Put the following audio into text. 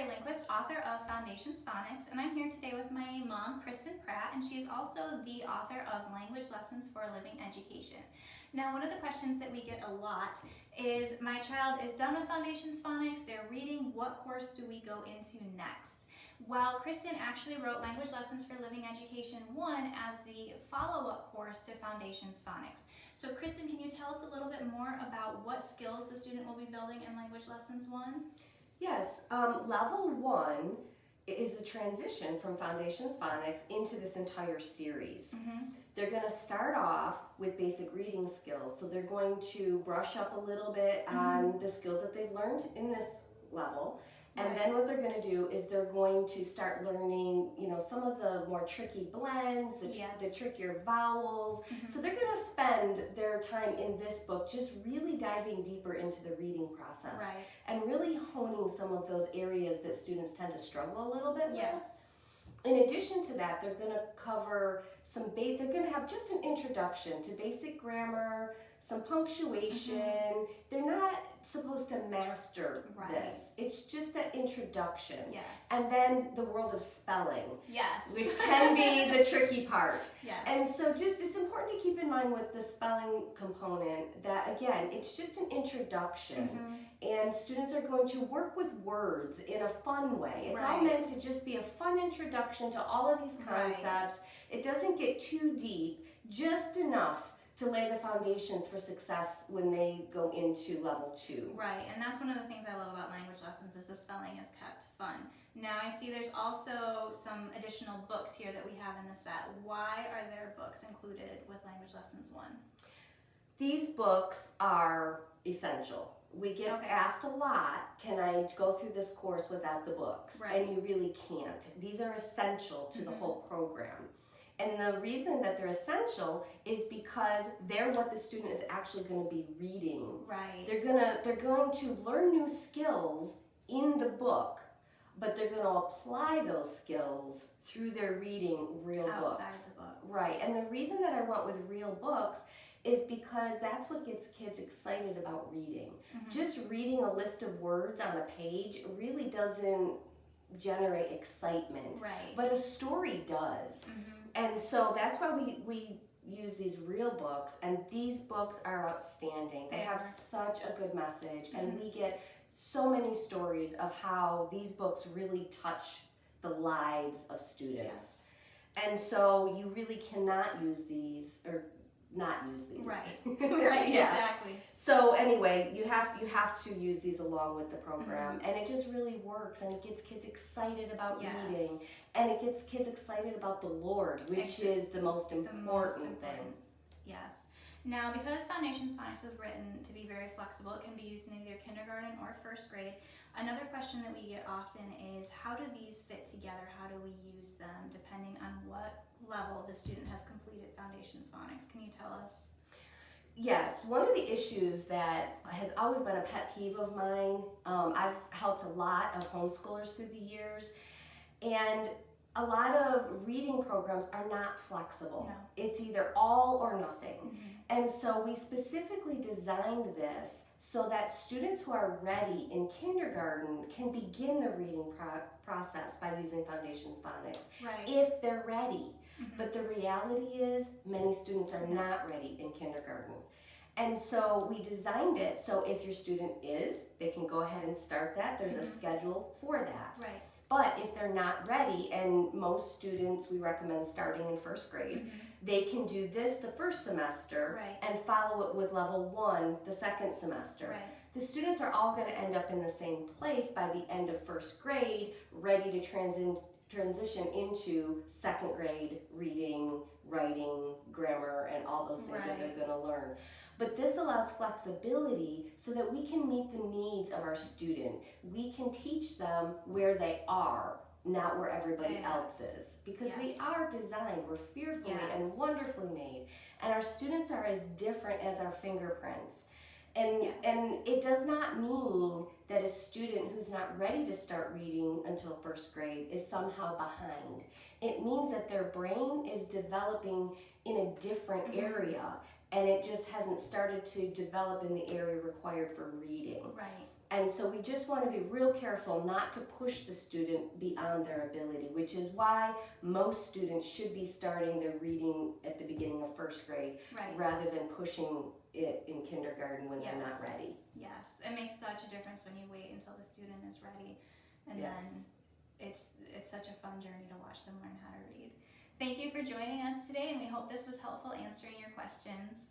Carrie Lindquist, author of Foundations Phonics, and I'm here today with my mom, Kristen Pratt, and she's also the author of Language Lessons for a Living Education. Now, one of the questions that we get a lot is, my child is done with Foundations Phonics, they're reading, what course do we go into next? Well, Kristen actually wrote Language Lessons for Living Education 1 as the follow-up course to Foundations Phonics. So Kristen, can you tell us a little bit more about what skills the student will be building in Language Lessons 1? Yes, level 1 is a transition from Foundations Phonics into this entire series. They're going to start off with basic reading skills, so they're going to brush up a little bit on the skills that they've learned in this level. And then what they're going to do is they're going to start learning, some of the more tricky blends, the trickier vowels. So they're going to spend their time in this book just really diving deeper into the reading process and really honing some of those areas that students tend to struggle a little bit with. In addition to that, they're going to cover they're going to have just an introduction to basic grammar, some punctuation. They're not supposed to master this. It's just that introduction. And then the world of spelling, which can be the tricky part. And so it's important to keep in mind with the spelling component that, again, it's just an introduction. And students are going to work with words in a fun way. It's all meant to just be a fun introduction to all of these concepts. It doesn't get too deep, just enough to lay the foundations for success when they go into level 2. Right, and that's one of the things I love about Language Lessons is the spelling is kept fun. Now I see there's also some additional books here that we have in the set. Why are there books included with Language Lessons 1? These books are essential. We get asked a lot, can I go through this course without the books? And you really can't. These are essential to the whole program. And the reason that they're essential is because they're what the student is actually going to be reading. They're going to learn new skills in the book, but they're going to apply those skills through their reading real books. Outside the book. And the reason that I went with real books is because that's what gets kids excited about reading. Just reading a list of words on a page really doesn't generate excitement, but a story does. And so that's why we use these real books, and these books are outstanding. They have such a good message, and we get so many stories of how these books really touch the lives of students. And so you really cannot use these, or not use these. Exactly. So anyway, you have to use these along with the program, and it just really works, and it gets kids excited about reading, and it gets kids excited about the Lord, which is the most important thing. Now, because Foundations Phonics was written to be very flexible, it can be used in either kindergarten or first grade. Another question that we get often is, how do these fit together? How do we use them depending on what level the student has completed Foundations Phonics? Can you tell us? Yes, one of the issues that has always been a pet peeve of mine, I've helped a lot of homeschoolers through the years, and a lot of reading programs are not flexible. It's either all or nothing. And so we specifically designed this so that students who are ready in kindergarten can begin the reading process by using Foundations Phonics if they're ready. But the reality is many students are not ready in kindergarten. And so we designed it so if your student is, they can go ahead and start that. There's a schedule for that. But if they're not ready, and most students we recommend starting in first grade, they can do this the first semester and follow it with level 1 the second semester. The students are all going to end up in the same place by the end of first grade, ready to transition into second grade reading, writing, grammar, and all those things that they're going to learn. But this allows flexibility so that we can meet the needs of our student. We can teach them where they are, not where everybody else is. Because we are designed, we're fearfully and wonderfully made. And our students are as different as our fingerprints. And it does not mean that a student who's not ready to start reading until first grade is somehow behind. It means that their brain is developing in a different area. and it just hasn't started to develop in the area required for reading. Right. And so we just want to be real careful not to push the student beyond their ability, which is why most students should be starting their reading at the beginning of first grade Right. rather than pushing it in kindergarten when they're not Yes. ready. Yes, it makes such a difference when you wait until the student is ready, and Yes. then it's such a fun journey to watch them learn how to read. Thank you for joining us today, and we hope this was helpful answering your questions.